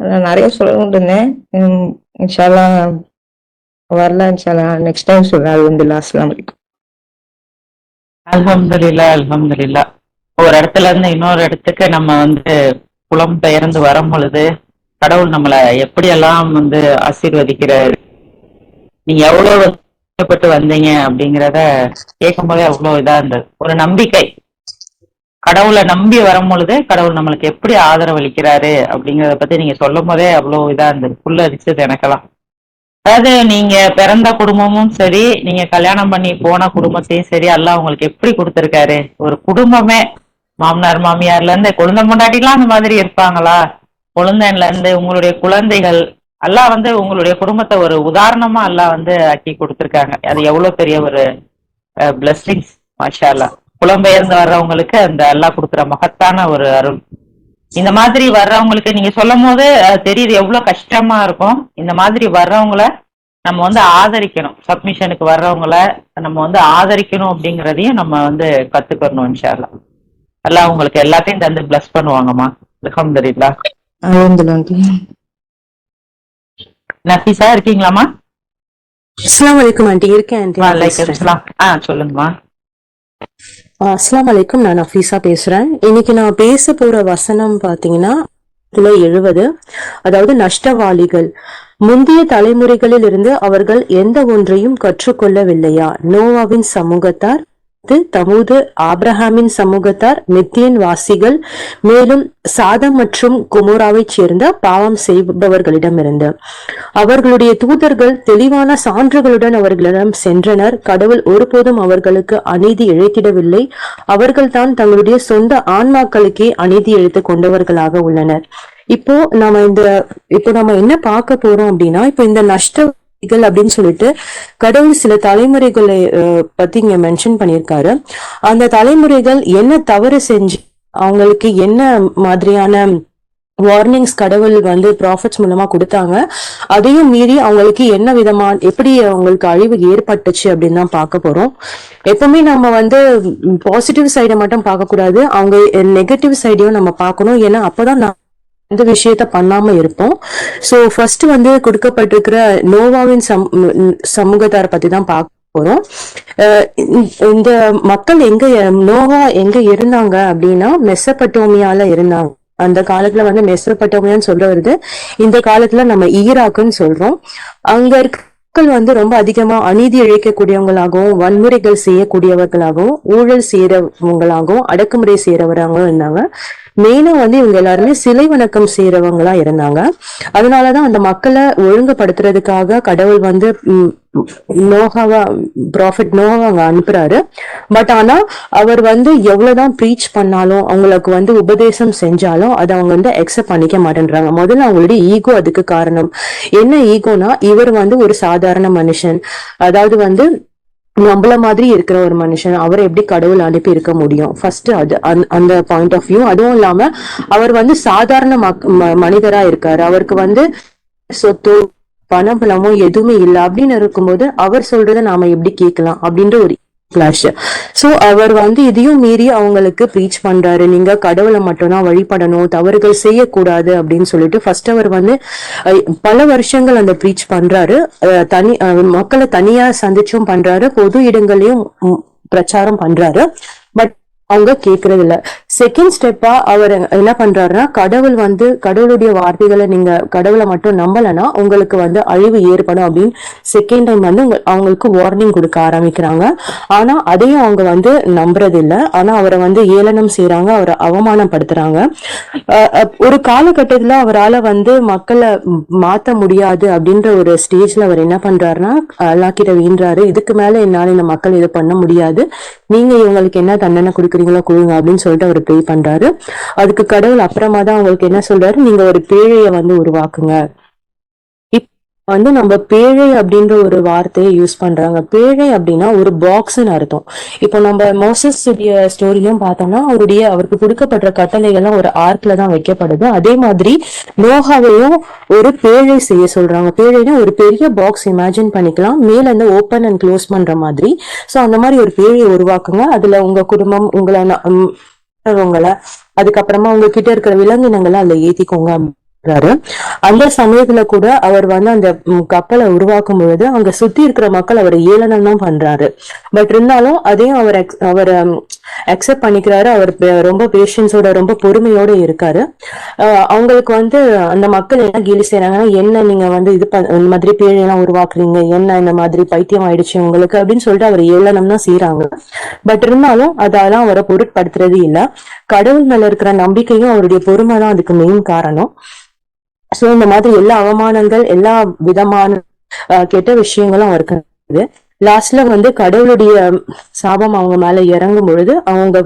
நான் நிறைய சொல்லணும்னு இருந்தேன். இன்ஷா அல்லாஹ் வரலாம். இன்ஷா அல்லாஹ் நெக்ஸ்ட் டைம் சொல்றேன். அல்ஹம்துலில்லாஹ். அஸ்ஸலாமு அலைக்கும். அல்ஹம்துலில்லாஹ் அல்ஹம்துலில்லாஹ். ஒரு இடத்துல இருந்து இன்னொரு இடத்துக்கு நம்ம புலம்பெயர்ந்து வரும் பொழுது கடவுள் நம்மளை எப்படியெல்லாம் ஆசீர்வதிக்கிறாரு, நீங்க எவ்வளவு கஷ்டப்பட்டு வந்தீங்க அப்படிங்கிறத கேட்கும் போதே அவ்வளவு இதா இருந்தது. ஒரு நம்பிக்கை, கடவுளை நம்பி வரும் பொழுது கடவுள் நம்மளுக்கு எப்படி ஆதரவு அளிக்கிறாரு அப்படிங்கறத பத்தி நீங்க சொல்லும் போதே அவ்வளவு இதா இருந்தது, புல்லரிச்சது எனக்கெல்லாம். அதாவது நீங்க பிறந்த குடும்பமும் சரி, நீங்க கல்யாணம் பண்ணி போன குடும்பத்தையும் சரி, அல்லாஹ் உங்களுக்கு எப்படி கொடுத்திருக்காரு. ஒரு குடும்பமே மாமனார் மாமியார்ல இருந்து குழந்தை முன்னாடிலாம் அந்த மாதிரி இருப்பாங்களா, குழந்தைல இருந்து உங்களுடைய குழந்தைகள், அல்லாஹ் உங்களுடைய குடும்பத்தை ஒரு உதாரணமா அல்லாஹ் ஆக்கி கொடுத்திருக்காங்க. அது எவ்வளவு பெரிய ஒரு பிளெஸிங்ஸ். மாஷா அல்லாஹ். புலம்பெயர்ந்து வர்றவங்களுக்கு அந்த அல்லாஹ் கொடுக்குற மகத்தான ஒரு அருள். இந்த மாதிரி வர்றவங்களுக்கு நீங்க சொல்லும் போது தெரியுது எவ்வளவு கஷ்டமா இருக்கும். இந்த மாதிரி வர்றவங்கள நம்ம ஆதரிக்கணும். சப்மிஷனுக்கு வர்றவங்கள நம்ம ஆதரிக்கணும் அப்படிங்கறதையும் நம்ம கத்துக்கணும். இன்ஷா அல்லாஹ். அல்லாஹ் உங்களுக்கு எல்லாத்தையும் தந்து பிளஸ் பண்ணுவாங்கம்மா. அல்ஹம்துலில்லாஹ். அல்ஹம்துலில்லாஹ். நஃபீஸா இருக்கீங்களாமா? அஸ்ஸலாமு அலைக்கும் ஆண்டி. இருக்கேன் ஆண்டி. வலைக்கும் சலாம். சொல்லுங்கம்மா. அஸ்ஸலாமு அலைக்கும். நான் நஃபீஸா பேசுறேன். இன்னைக்கு நான் பேச போற வசனம் பாத்தீங்கன்னா 70, அதாவது நஷ்டவாளிகள். முந்தைய தலைமுறைகளில் இருந்து அவர்கள் எந்த ஒன்றையும் கற்றுக்கொள்ளவில்லையா? நோவாவின் சமூகத்தார், தமூது, ஆப்ரஹாமின் சமூகத்தார், மித்தியன் வாசிகள், மேலும் சாதம் மற்றும் குமோராவை சேர்ந்த பாவம் செய்பவர்களிடமிருந்து அவர்களுடைய தூதர்கள் தெளிவான சான்றுகளுடன் அவர்களிடம் சென்றனர். கடவுள் ஒருபோதும் அவர்களுக்கு அநீதி இழைத்திடவில்லை. அவர்கள் தான் தங்களுடைய சொந்த ஆன்மாக்களுக்கே அநீதி இழைத்து கொண்டவர்களாக உள்ளனர். இப்போ நம்ம என்ன பார்க்க போறோம் அப்படின்னா, இப்போ இந்த நஷ்டவாளிகள் அப்படின்னு சொல்லிட்டு கடவுள் சில தலைமுறைகளை பத்தி இங்க மென்ஷன் பண்ணியிருக்காரு. அந்த தலைமுறைகள் என்ன தவறு செஞ்சு அவங்களுக்கு என்ன மாதிரியான வார்னிங்ஸ் கடவுள் ப்ராஃபிட்ஸ் மூலமா கொடுத்தாங்க, அதையும் மீறி அவங்களுக்கு என்ன விதமான எப்படி அவங்களுக்கு அழிவு ஏற்பட்டுச்சு அப்படின்னு தான் பார்க்க போறோம். எப்பவுமே நம்ம பாசிட்டிவ் சைடை மட்டும் பார்க்க கூடாது, அவங்க நெகட்டிவ் சைடையும் நம்ம பார்க்கணும். ஏன்னா அப்பதான் இந்த விஷயத்த பண்ணாம இருப்போம். சோ ஃபர்ஸ்ட் கொடுக்கப்பட்டிருக்கிற நோவாவின் சமூகத்தார பத்தி தான் பார்க்க போறோம். இந்த மக்கள் நோவா எங்க இருந்தாங்க அப்படின்னா மெசபட்டோமியால இருந்தாங்க. அந்த காலத்துல மெசபட்டோமியான்னு சொல்ல வருது. இந்த காலத்துல நம்ம ஈராக்குன்னு சொல்றோம். அங்க இருக்க மக்கள் ரொம்ப அதிகமா அநீதி இழைக்கக்கூடியவங்களாகவும், வன்முறைகள் செய்யக்கூடியவர்களாகவும், ஊழல் செய்யறவங்களாகவும், அடக்குமுறை செய்யறவராகவும் இருந்தாங்க. மெயினா இவங்க எல்லாருமே சிலை வணக்கம் செய்யறவங்களா இருந்தாங்க. அதனாலதான் அந்த மக்களை ஒழுங்குபடுத்துறதுக்காக கடவுள் ப்ராஃபிட் நோவா அங்க அனுப்புறாரு. பட் ஆனா அவர் எவ்வளவுதான் ப்ரீச் பண்ணாலும், அவங்களுக்கு உபதேசம் செஞ்சாலும் அதை அவங்க அக்செப்ட் பண்ணிக்க மாட்டேன்றாங்க. முதல்ல அவங்களுடைய ஈகோ அதுக்கு காரணம். என்ன ஈகோனா, இவர் ஒரு சாதாரண மனுஷன், அதாவது நம்மள மாதிரி இருக்கிற ஒரு மனுஷன், அவர் எப்படி கடவுள் அனுப்பி இருக்க முடியும்? ஃபர்ஸ்ட் அது அந்த பாயிண்ட் ஆஃப் வியூ. அதுவும் இல்லாம அவர் சாதாரண மனிதரா இருக்காரு. அவருக்கு சொத்து பணபலமோ எதுவுமே இல்லை அப்படின்னு இருக்கும்போது அவர் சொல்றதை நாம எப்படி கேட்கலாம் அப்படின்ற ஒரு கிளாஷ். சோ அவர் வந்து இதையும் மீறி அவங்களுக்கு ப்ரீச் பண்றாரு, நீங்க கடவுளை மட்டும்தான் வழிபடணும், தவறுகள் செய்யக்கூடாது அப்படின்னு சொல்லிட்டு ஃபர்ஸ்ட் அவர் வந்து பல வருஷங்கள் அந்த ப்ரீச் பண்றாரு. மக்களை தனியா சந்திச்சும் பண்றாரு, பொது இடங்களையும் பிரச்சாரம் பண்றாரு. பட் அவங்க கேட்கறது இல்ல. செகண்ட் ஸ்டெப்பா அவர் என்ன பண்றாருன்னா, கடவுளுடைய வார்த்தைகளை நீங்க கடவுளை மட்டும் நம்பலன்னா உங்களுக்கு வந்து அழிவு ஏற்படும் அப்படின்னு செகண்ட் டைம் வந்து அவங்களுக்கு வார்னிங் கொடுக்க ஆரம்பிக்கிறாங்க. ஆனா அதையும் அவங்க வந்து நம்புறது இல்ல. ஆனா அவரை வந்து ஏளனம் செய்யறாங்க, அவரை அவமானப்படுத்துறாங்க. ஒரு காலகட்டத்துல அவரால் வந்து மக்களை மாத்த முடியாது அப்படின்ற ஒரு ஸ்டேஜ்ல அவர் என்ன பண்றாருன்னா, அல்லாஹ் கிட்ட வீண்றாரு, இதுக்கு மேல என்னால இந்த மக்கள் இதை பண்ண முடியாது, நீங்க இவங்களுக்கு என்ன தண்டனை கொடுக்குறீங்களோ கொடுங்க அப்படின்னு சொல்லிட்டு அவர் ப்ரே பண்றாரு. அதுக்கு கடவுள் அப்புறமா தான் அவங்களுக்கு என்ன சொல்றாரு, நீங்க ஒரு பேழைய வந்து உருவாக்குங்க. வந்து நம்ம பேழை அப்படின்ற ஒரு வார்த்தையை யூஸ் பண்றாங்க. பேழை அப்படின்னா ஒரு பாக்ஸ்ன்னு அர்த்தம். இப்போ நம்ம மோசஸ் ஸ்டோரியும் பார்த்தோம்னா அவருக்கு கொடுக்கப்படுற கட்டளைகள்லாம் ஒரு ஆர்க்ல தான் வைக்கப்படுது. அதே மாதிரி நோகாவையும் ஒரு பேழை செய்ய சொல்றாங்க. பேழைனா ஒரு பெரிய பாக்ஸ் இமேஜின் பண்ணிக்கலாம், மேல இருந்து ஓப்பன் அண்ட் க்ளோஸ் பண்ற மாதிரி. சோ அந்த மாதிரி ஒரு பேழையை உருவாக்குங்க. அதுல உங்க குடும்பம், உங்களை அதுக்கப்புறமா உங்ககிட்ட இருக்கிற விலங்கினங்களை அதுல ஏத்திக்கோங்க. அந்த சமயத்துல கூட அவர் வந்து அந்த கப்பலை உருவாக்கும் பொழுது அங்க சுத்தி இருக்கிற மக்கள் அவர் ஏளனம் தான் பண்றாரு. பட் இருந்தாலும் அதையும் அவர் அக்செப்ட் பண்ணிக்கிறாரு. அவர் ரொம்ப பேஷன்ஸோட ரொம்ப பொறுமையோட இருக்காரு. அவங்களுக்கு வந்து அந்த மக்கள் என்ன கேலி செய்யறாங்கன்னா, என்ன நீங்க வந்து இந்த மாதிரி பேழையெல்லாம் உருவாக்குறீங்க, என்ன இந்த மாதிரி பைத்தியம் ஆயிடுச்சு உங்களுக்கு அப்படின்னு சொல்லிட்டு அவர் ஏளனம் தான் செய்யறாங்க. பட் இருந்தாலும் அதெல்லாம் அவரை பொருட்படுத்துறது இல்ல. கடவுள் மேல இருக்கிற நம்பிக்கையும் அவருடைய பொறுமை தான் அதுக்கு மெயின் காரணம். சோ இந்த மாதிரி எல்லா அவமானங்கள், எல்லா விதமான கெட்ட விஷயங்களும் அவருக்கு லாஸ்ட்ல வந்து கடவுளுடைய சாபம் அவங்க மேல இறங்கும் பொழுது அவங்க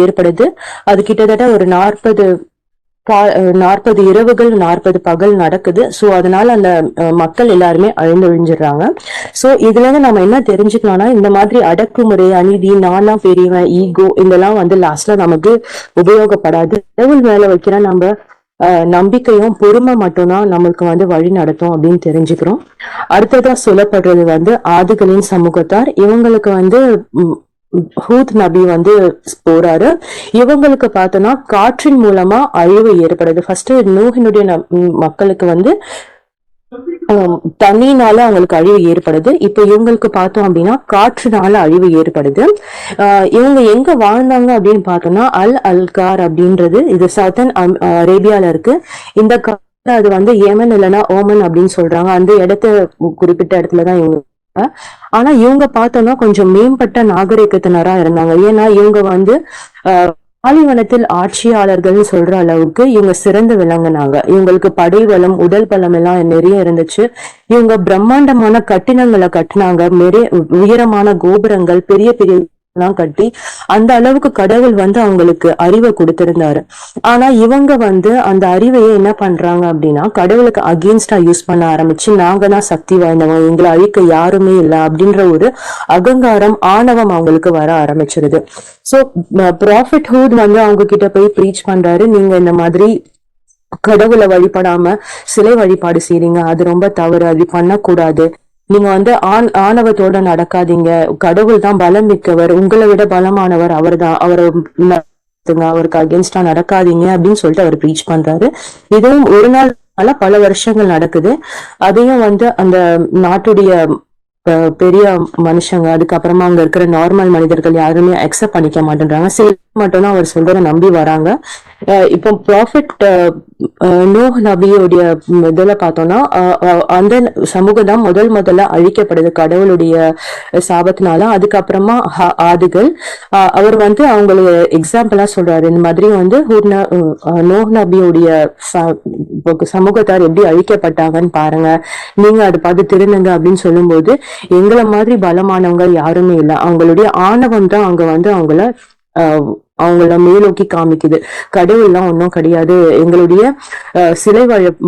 ஏற்படுது. அது கிட்டத்தட்ட ஒரு 40 இரவுகள் 40 பகல் நடக்குது. சோ அதனால அந்த மக்கள் எல்லாருமே அழிஞ்சிடுறாங்க. சோ இதுல இருந்து நம்ம என்ன தெரிஞ்சுக்கலாம்னா, இந்த மாதிரி அடக்குமுறை, அநீதி, நானா பெரியவன், ஈகோ இதெல்லாம் வந்து லாஸ்ட்ல நமக்கு உபயோகப்படாது. கடவுள் மேல வைக்கிற நம்ம நம்பிக்கையும் பொறுமை மட்டும்தான் நம்மளுக்கு வந்து வழி நடத்தும் அப்படின்னு தெரிஞ்சுக்கிறோம். அடுத்ததா சொல்லப்படுறது வந்து ஆதுகளின் சமூகத்தார். இவங்களுக்கு வந்து ஹூத் நபி வந்து போறாரு. இவங்களுக்கு பார்த்தோம்னா காற்றின் மூலமா அழிவு ஏற்படுது. ஃபர்ஸ்ட் நூஹினுடைய மக்களுக்கு வந்து தண்ணினால அவங்களுக்கு அழிவு ஏற்படுது. இப்ப இவங்களுக்கு பார்த்தோம் அப்படின்னா காற்றுனால அழிவு ஏற்படுது. இவங்க எங்க வாழ்ந்தாங்க அப்படின்னு பார்த்தோம்னா அல்கார் அப்படின்றது இது சதர்ன் அரேபியால இருக்கு. இந்த அது வந்து ஏமன் இல்லைன்னா ஓமன் அப்படின்னு சொல்றாங்க. அந்த குறிப்பிட்ட இடத்துலதான் இவங்க. ஆனா இவங்க பார்த்தோம்னா கொஞ்சம் மேம்பட்ட நாகரிகத்தினரா இருந்தாங்க. ஏன்னா இவங்க வந்து பாலைவனத்தில் ஆட்சியாளர்கள் சொல்ற அளவுக்கு இவங்க சிறந்து விளங்குனாங்க. இவங்களுக்கு படை பலம், உடல் பலம் எல்லாம் நிறைய இருந்துச்சு. இவங்க பிரம்மாண்டமான கட்டிடங்களை கட்டினாங்க. நிறைய உயரமான கோபுரங்கள், பெரிய பெரிய கட்டி அந்த அளவுக்கு கடவுள் வந்து அவங்களுக்கு அறிவை கொடுத்திருந்தாரு. ஆனா இவங்க வந்து அந்த அறிவையை என்ன பண்றாங்க அப்படின்னா கடவுளுக்கு அகெயின்ஸ்டா யூஸ் பண்ண ஆரம்பிச்சு, நாங்க தான் சக்தி வாய்ந்தவங்க, எங்களை அழிக்க யாருமே இல்லை அப்படின்ற ஒரு அகங்காரம், ஆணவம் அவங்களுக்கு வர ஆரம்பிச்சிருது. சோ ப்ராஃபிட் ஹூட் வந்து அவங்க கிட்ட போய் ப்ரீச் பண்றாரு, நீங்க இந்த மாதிரி கடவுளை வழிபடாம சிலை வழிபாடு செய்றீங்க, அது ரொம்ப தவறு, அது பண்ணக்கூடாது. நீங்க வந்து ஆணவத்தோட நடக்காதீங்க, கடவுள் தான் பலம் மிக்கவர், உங்களை விட பலமானவர் அவர் தான், அவருக்கு அகென்ஸ்டா நடக்காதீங்க அப்படின்னு சொல்லிட்டு அவர் ப்ரீச் பண்றாரு. இதுவும் ஒரு நாள் பல வருஷங்கள் நடக்குது. அதையும் வந்து அந்த நாட்டுடைய பெரிய மனுஷங்க, அதுக்கப்புறமா அங்க இருக்கிற நார்மல் மனிதர்கள் யாருமே அக்செப்ட் பண்ணிக்க மாட்டேன்றாங்க. சில மட்டும்தான் அவர் சொல்றத நம்பி வராங்க. இப்போ ப்ராஃபிட் நூஹ் நபியோடைய இதுல பார்த்தோம்னா அந்த சமூகம் தான் முதல்ல அழிக்கப்படுது கடவுளுடைய சாபத்தினால. அதுக்கப்புறமா ஆதுகள் அவர் வந்து அவங்களுக்கு எக்ஸாம்பிளா சொல்றாரு, இந்த மாதிரி வந்து நூஹ் நபியோடைய சமூகத்தார் எப்படி அழிக்கப்பட்டாங்கன்னு பாருங்க, நீங்க அதை பார்த்து திருந்துங்க அப்படின்னு சொல்லும் போது, எங்களை மாதிரி பலமானவங்க யாருமே இல்லை, அவங்களுடைய ஆணவம் தான் அங்க வந்து அவங்கள மேலோக்கி காமிக்குது. கடவுள் எல்லாம் ஒன்னும் கிடையாது, எங்களுடைய சிலை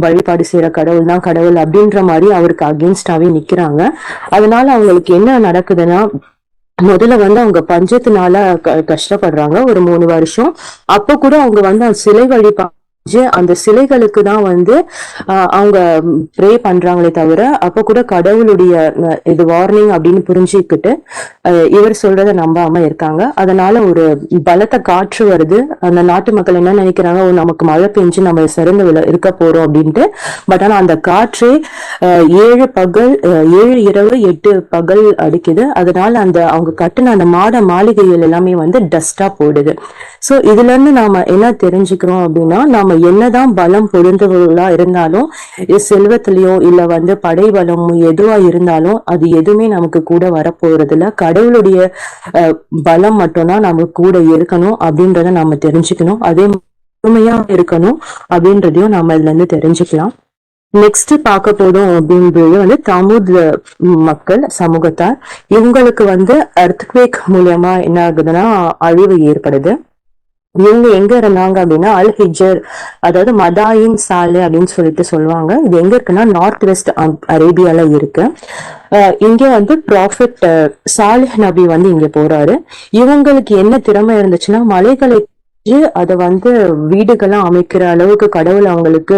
வழிபாடு செய்யற கடவுள் தான் கடவுள் அப்படின்ற மாதிரி அவருக்கு அகெயின்ஸ்டாவே நிக்கிறாங்க. அதனால அவங்களுக்கு என்ன நடக்குதுன்னா, முதல்ல வந்து அவங்க பஞ்சத்தினால கஷ்டப்படுறாங்க ஒரு 3 வருஷம். அப்ப கூட அவங்க வந்து சிலை வழிபாடு அந்த சிலைகளுக்கு தான் வந்து அவங்க ப்ரே பண்றாங்களே தவிர அப்ப கூட கடவுளுடைய இது வார்னிங் அப்படின்னு புரிஞ்சுக்கிட்டு இவர் சொல்றதை நம்பாம இருக்காங்க. அதனால ஒரு பலத்த காற்று வருது. அந்த நாட்டு மக்கள் என்ன நினைக்கிறாங்க, நமக்கு மழை பெஞ்சு நம்ம சிறந்து இருக்க போறோம் அப்படின்ட்டு. பட் ஆனா அந்த காற்றே 7 இரவு 8 பகல் அடிக்குது. அதனால அந்த அவங்க கட்டின அந்த மாளிகைகள் எல்லாமே வந்து டஸ்டா போடுது. சோ இதுல இருந்து நாம என்ன தெரிஞ்சுக்கிறோம் அப்படின்னா, நாம என்னதான் பலம் பொருந்தவர்களா இருந்தாலும், செல்வத்திலயோ இல்ல வந்து படை பலமோ எதுவா இருந்தாலும் அது எதுவுமே நமக்கு கூட வரப்போறது இல்ல. கடவுளுடைய பலம் மட்டும்தான் நமக்கு கூட இருக்கணும் அப்படின்றத நாம தெரிஞ்சுக்கணும். அதே முழுமையா இருக்கணும் அப்படின்றதையும் நாம இதுல இருந்து தெரிஞ்சுக்கலாம். நெக்ஸ்ட் பார்க்க போதும் அப்படின்றது வந்து தமுத் மக்கள் சமூகத்தார். இவங்களுக்கு வந்து எர்த்குவேக் மூலியமா என்ன ஆகுதுன்னா அழிவு ஏற்படுது. இவங்க எங்க இருந்தாங்க அப்படின்னா அல் ஹிஜர், அதாவது மதாயின் சாலை அப்படின்னு சொல்லிட்டு சொல்லுவாங்க. இது எங்க இருக்குன்னா நார்த் வெஸ்ட் அரேபியால இருக்கு. இங்க வந்து ப்ராஃபெட் சாலிஹ் நபி வந்து இங்க போறாரு. இவங்களுக்கு என்ன திறமை இருந்துச்சுன்னா, மலைகளை அதை வந்து வீடுகள்லாம் அமைக்கிற அளவுக்கு கடவுள் அவங்களுக்கு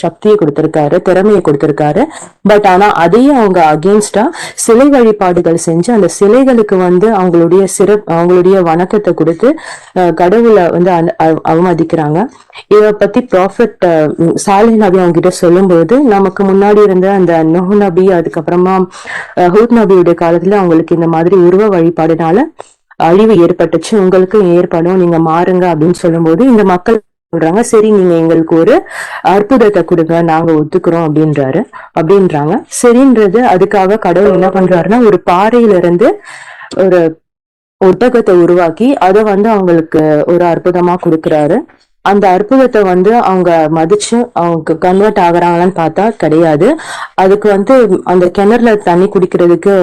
சக்தியை கொடுத்திருக்காரு, திறமையை கொடுத்திருக்காரு. பட் ஆனா அதையே அவங்க அகெயின்ஸ்டா சிலை வழிபாடுகள் செஞ்சு அந்த சிலைகளுக்கு வந்து அவங்களுடைய வணக்கத்தை கொடுத்து கடவுளை வந்து அவமதிக்கிறாங்க. இதை பத்தி ப்ராஃபெட் சாலிஹ் நபி அவங்க கிட்ட சொல்லும்போது, நமக்கு முன்னாடி இருந்த அந்த நூஹ் நபி, அதுக்கப்புறமா ஹூத் நபியுடைய காலத்துல அவங்களுக்கு இந்த மாதிரி உருவ வழிபாடுனால அழிவு ஏற்பட்டுச்சு, உங்களுக்கு ஏற்படும், நீங்க மாறுங்க அப்படின்னு சொல்லும்போது இந்த மக்கள் சொல்றாங்க, சரி நீங்க எங்களுக்கு ஒரு அற்புதத்தை கொடுங்க, நாங்க ஒத்துக்கிறோம் அப்படின்றாங்க. சரின்றது அதுக்காக கடவுள் என்ன பண்றாருன்னா, ஒரு பாறையில இருந்து ஒரு ஒட்டகத்தை உருவாக்கி அதை வந்து அவங்களுக்கு ஒரு அற்புதமா கொடுக்குறாரு. அந்த அற்புதத்தை வந்து அவங்க மதிச்சு அவங்க கன்வெர்ட் ஆகுறாங்களான்னு பார்த்தா கிடையாது. அதுக்கு வந்து அந்த கிணறுல தண்ணி குடிக்கிறதுக்கு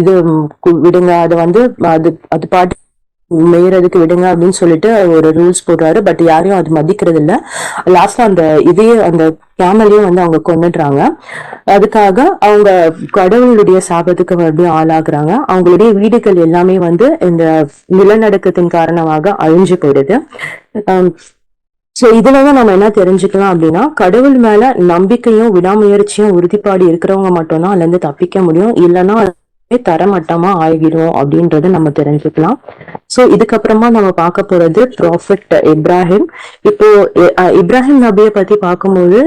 இது விடுங்க, அதை வந்து அது பாட்டு மேயறதுக்கு விடுங்க அப்படின்னு சொல்லிட்டு ஒரு ரூல்ஸ் போடுறாரு. பட் யாரையும் அது மதிக்கிறது இல்ல. லாஸ்ட்ல அந்த கேமலையும் வந்து அவங்க கொண்டுடுறாங்க. அதுக்காக அவங்க கடவுளுடைய சாபத்துக்கு மறுபடியும் ஆளாக்குறாங்க. அவங்களுடைய வீடுகள் எல்லாமே வந்து இந்த நிலநடுக்கத்தின் காரணமாக அழிஞ்சு போயிடுது. சோ இதுலதான் நம்ம என்ன தெரிஞ்சுக்கலாம் அப்படின்னா, கடவுள் மேல நம்பிக்கையும் விடாமுயற்சியும் உறுதிப்பாடு இருக்கிறவங்க மட்டும்தான் அதுல இருந்து தப்பிக்க முடியும். இல்லைன்னா தரமட்டமா ஆகிடும் அப்படின்றத நம்ம தெரிஞ்சுக்கலாம். சோ இதுக்கப்புறமா நம்ம பார்க்க போறது ப்ராஃபெட் இப்ராஹிம். இப்போ இப்ராஹிம் நபியை பத்தி பார்க்கும்போது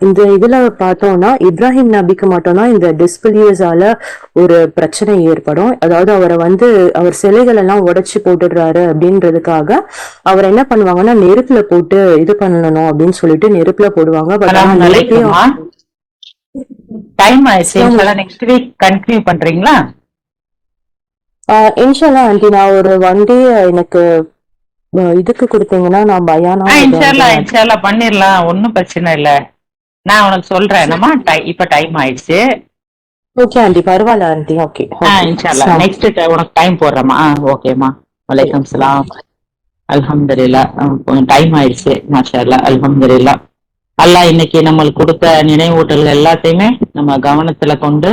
இந்த இதுல பார்த்தோம்னா இப்ராஹிம் நபிக்கு மட்டும்தான் இந்த டிஸ்பிலியர்ஸால ஒரு பிரச்சனை ஏற்படும். அதாவது அவர் சிலைகள் எல்லாம் உடைச்சு போட்டுடுறாரு அப்படின்றதுக்காக அவர் என்ன பண்ணுவாங்கன்னா, நெருப்புல போட்டு இது பண்ணணும் அப்படின்னு சொல்லிட்டு நெருப்புல போடுவாங்க. டைம் ஆயிடுச்சு. நெக்ஸ்ட் வீக் கண்டினியூ பண்றீங்களா? இன்ஷால்லா ஆண்டி, நான் ஒரு 1 டே எனக்கு இதுக்கு கொடுத்தீங்கன்னா நான் பயானா இன்ஷால்லா பண்ணிடலாம், ஒன்னும் பிரச்சனை இல்ல. நான் உனக்கு சொல்றேன், இப்ப டைம் ஆயிடுச்சு. ஓகே ஆண்டி, பரவாயில்ல ஆண்டி. ஓகே இன்ஷால்லா நெக்ஸ்ட் உனக்கு டைம் போடுறேமா? ஓகேமா. வலைக்கம் சலாம். அல்ஹம்துலில்லாஹ், டைம் ஆயிடுச்சு. மாஷாஅல்லாஹ், அல்ஹம்துலில்லாஹ். அல்லாஹ் இன்னைக்கு நம்மளுக்கு கொடுத்த நினைவூட்டல்கள் எல்லாத்தையுமே நம்ம கவனத்துல கொண்டு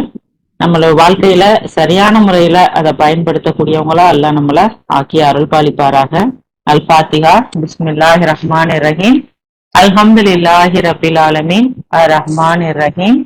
நம்மளோட வாழ்க்கையில சரியான முறையில அதை பயன்படுத்தக்கூடியவங்களா அல்லாஹ் நம்மள ஆக்கி அருள் பாலிப்பாராக. அல் ஃபாத்திஹா. பிஸ்மில்லாஹிர் ரஹ்மானிர் ரஹீம். அல்ஹம்துலில்லாஹி ரப்பில் ஆலமீன் அர் ரஹ்மானிர் ரஹீம்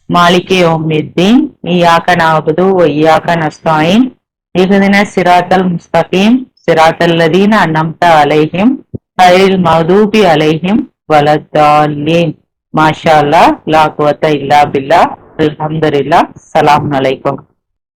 மாலிகி யௌமித்தீன் இய்யாக நஅபுது வ இய்யாக நஸ்தஈன் இஹ்தினஸ் ஸிராத்தல் முஸ்தகீம் ஸிராத்தல் லதீன அன்அம்த அலைஹிம் கைரில் மக்தூபி அலைஹிம் வலத்தாலீன். மாஷா அல்லாஹ், லா குவத்த இல்லா பில்லாஹ். அல்ஹம்துலில்லாஹ். ஸலாம் அலைக்கும்.